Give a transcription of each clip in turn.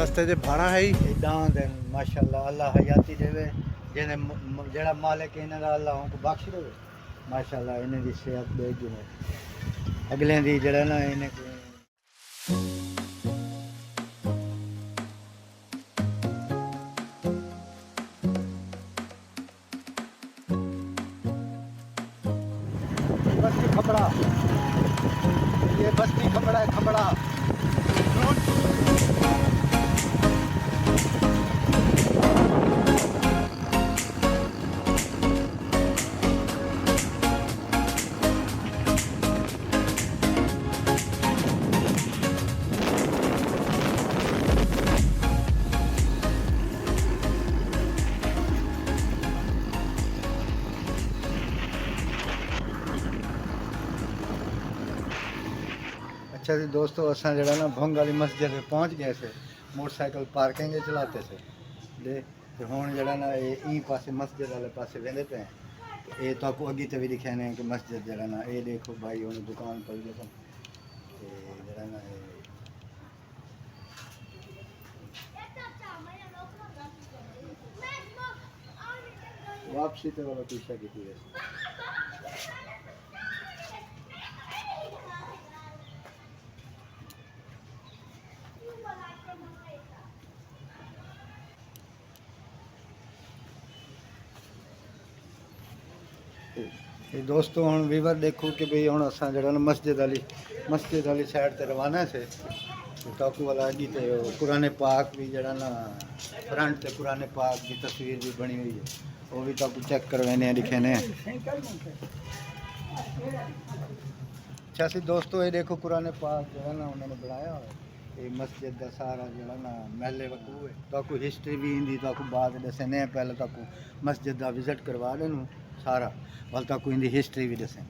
رستے 'ਚ بھاڑا ہے ہی اداں دے ماشاءاللہ اللہ حیاتی دے جنے جڑا مالک انہاں دا اللہ کو بخش دے ماشاءاللہ انہاں دی صحت دے جنے اگلے دی جڑا نا انہیں بستی کھپڑا یہ بستی کھپڑا ہے کھپڑا اچھا جی دوستو اساں جڑا نا بھنگ والی مسجد پہ پہنچ گئے سے موٹر سائیکل پارکنگ چلاتے سے دے تے ہن جڑا نا ای پاسے مسجد والے پاسے ویندے پے اے تو کو اگی تے بھی دکھانے کہ مسجد جڑا نا اے دیکھو بھائی ہن دکان پر لکھن تے جڑا نا واپسی تے والا پیچھا کیتی ہے دوستو ہوں ویور دیکھو کہ بھئی ہوں اساں جڑا نا مسجد والی سائڈ تے روانہ سے تاکو والا اگی تے قرآن پاک بھی جڑا نا فرنٹ تے قرآن پاک کی تصویر بھی بنی ہوئی ہے وہ بھی تاکو چیک کروینے دکھینے اچھا سی دوستو یہ دیکھو قرآن پاک جڑا نا انہوں نے بنایا ہوا ہے یہ مسجد دا سارا جڑا نا محلے وقوع ہے تاکو ہسٹری بھی اندی تاکو بعد دسے نہیں پہلے تاکو مسجد دا وزٹ کروا دینو سارا بلکہ کوئی اندی ہسٹری بھی دسیں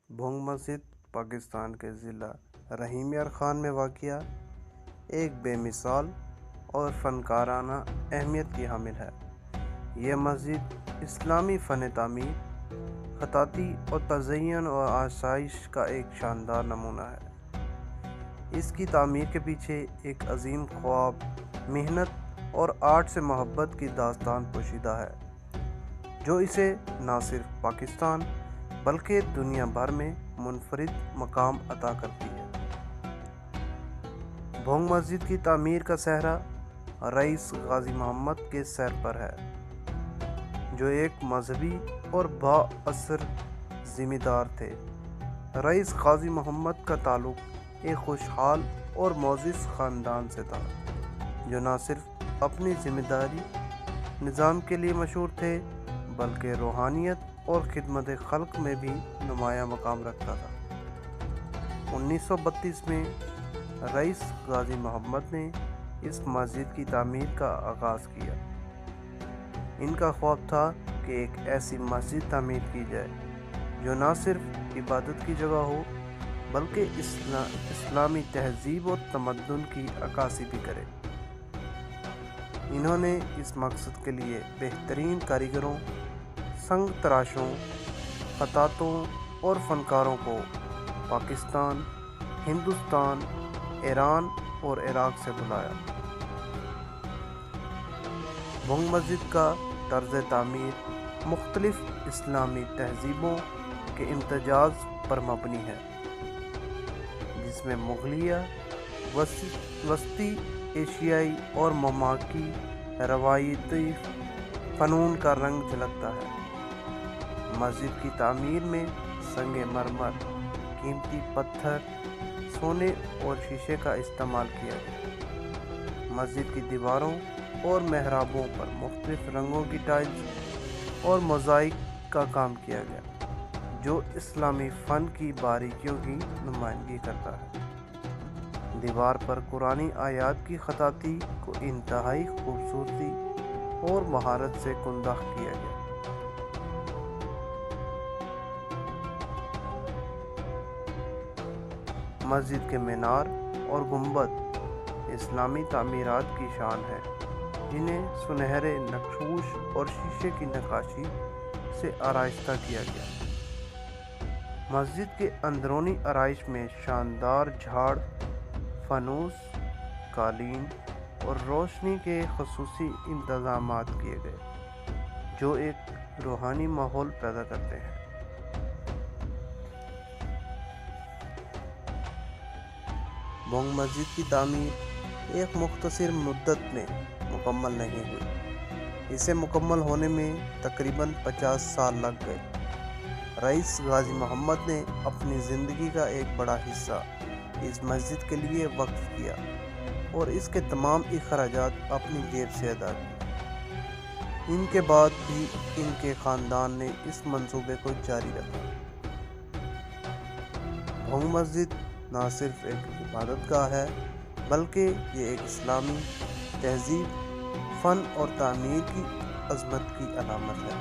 بھونگ مسجد پاکستان کے ضلع رحیم یار خان میں واقع ایک بے مثال اور فنکارانہ اہمیت کی حامل ہے۔ یہ مسجد اسلامی فن تعمیر، خطاطی اور تزئین و آسائش کا ایک شاندار نمونہ ہے۔ اس کی تعمیر کے پیچھے ایک عظیم خواب، محنت اور آرٹ سے محبت کی داستان پوشیدہ ہے، جو اسے نہ صرف پاکستان بلکہ دنیا بھر میں منفرد مقام عطا کرتی ہے۔ بھونگ مسجد کی تعمیر کا سہرا رئیس غازی محمد کے سر پر ہے، جو ایک مذہبی اور با اثر ذمہ دار تھے۔ رئیس غازی محمد کا تعلق ایک خوشحال اور معزز خاندان سے تھا، جو نہ صرف اپنی ذمہ داری نظام کے لیے مشہور تھے بلکہ روحانیت اور خدمت خلق میں بھی نمایاں مقام رکھتا تھا۔ 1932 میں رئیس غازی محمد نے اس مسجد کی تعمیر کا آغاز کیا۔ ان کا خواب تھا کہ ایک ایسی مسجد تعمیر کی جائے جو نہ صرف عبادت کی جگہ ہو بلکہ اسلامی تہذیب و تمدن کی عکاسی بھی کرے۔ انہوں نے اس مقصد کے لیے بہترین کاریگروں، سنگ تراشوں، خطاطوں اور فنکاروں کو پاکستان، ہندوستان، ایران اور عراق سے بلایا۔ بھونگ مسجد کا طرز تعمیر مختلف اسلامی تہذیبوں کے امتزاج پر مبنی ہے، جس میں مغلیہ، وسطی ایشیائی اور مماکی روایتی فنون کا رنگ جھلکتا ہے۔ مسجد کی تعمیر میں سنگ مرمر، قیمتی پتھر، سونے اور شیشے کا استعمال کیا گیا۔ مسجد کی دیواروں اور محرابوں پر مختلف رنگوں کی ٹائلز اور موزائک کا کام کیا گیا، جو اسلامی فن کی باریکیوں کی نمائندگی کرتا ہے۔ دیوار پر قرآنی آیات کی خطاطی کو انتہائی خوبصورتی اور مہارت سے کندہ کیا گیا۔ مسجد کے مینار اور گنبد اسلامی تعمیرات کی شان ہے، جنہیں سنہرے نقوش اور شیشے کی نقاشی سے آراستہ کیا گیا۔ مسجد کے اندرونی آرائش میں شاندار جھاڑ، فانوس، قالین اور روشنی کے خصوصی انتظامات کیے گئے جو ایک روحانی ماحول پیدا کرتے ہیں۔ بھونگ مسجد کی تعمیر ایک مختصر مدت میں مکمل نہیں ہوئی، اسے مکمل ہونے میں تقریباً 50 سال لگ گئے۔ رئیس غازی محمد نے اپنی زندگی کا ایک بڑا حصہ اس مسجد کے لیے وقف کیا اور اس کے تمام اخراجات اپنی جیب سے ادا کیے۔ ان کے بعد بھی ان کے خاندان نے اس منصوبے کو جاری رکھا۔ بھونگ مسجد نہ صرف ایک عبادت گاہ ہے بلکہ یہ ایک اسلامی تہذیب، فن اور تعمیر کی عظمت کی علامت ہے۔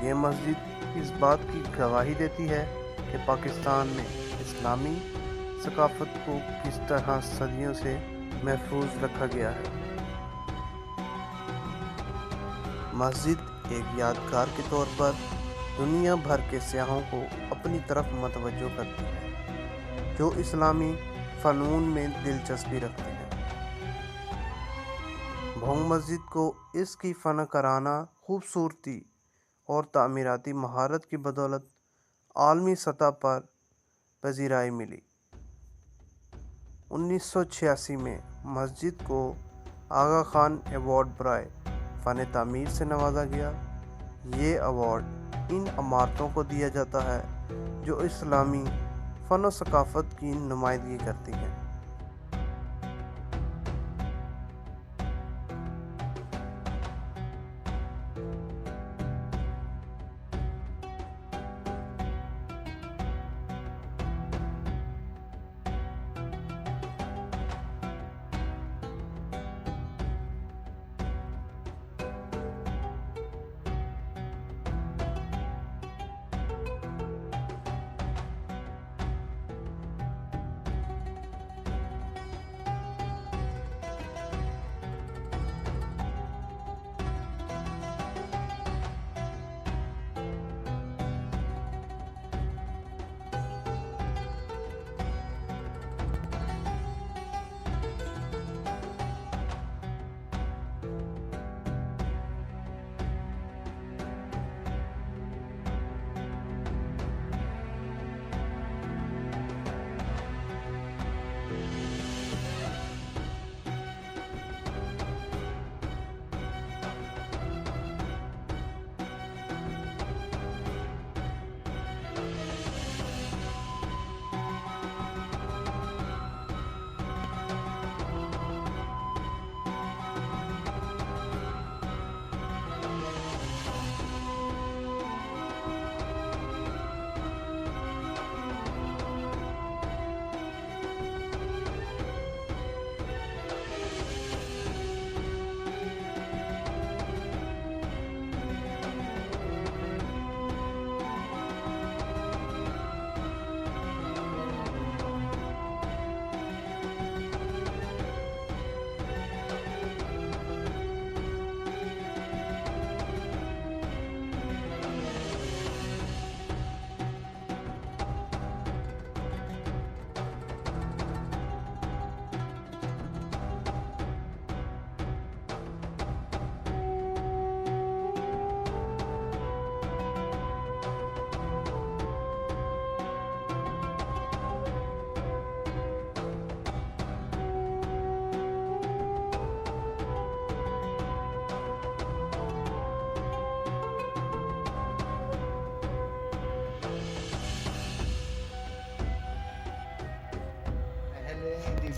یہ مسجد اس بات کی گواہی دیتی ہے کہ پاکستان میں اسلامی ثقافت کو کس طرح صدیوں سے محفوظ رکھا گیا ہے۔ مسجد ایک یادگار کے طور پر دنیا بھر کے سیاحوں کو اپنی طرف متوجہ کرتی ہے جو اسلامی فنون میں دلچسپی رکھتے ہیں۔ بھونگ مسجد کو اس کی فنکارانہ خوبصورتی اور تعمیراتی مہارت کی بدولت عالمی سطح پر پذیرائی ملی۔ 1986 میں مسجد کو آغا خان ایوارڈ برائے فن تعمیر سے نوازا گیا۔ یہ ایوارڈ ان عمارتوں کو دیا جاتا ہے جو اسلامی فن و ثقافت کی نمائندگی کرتی ہیں۔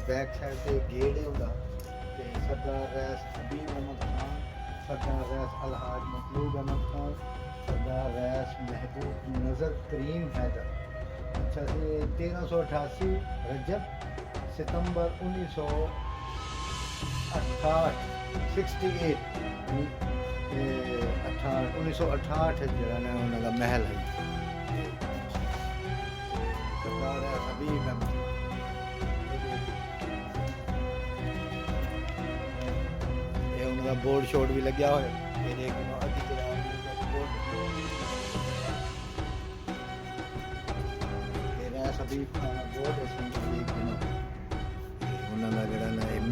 بیک سائڈ سے گیٹ ہوگا کہ سردار ریاض حبیب احمد خان، سردار ریاض الحاج مطلوب احمد خان، سردار ریاض محبوب نظر کریم حیدر۔ اچھا سے 1388 رجب ستمبر 1968 1968 جڑا نا انہاں دا محل ہے سردار ریاض حبیب احمد۔ بورڈ شوڈ بھی لگیا ہوئے حبیب خان بورڈ انہوں نے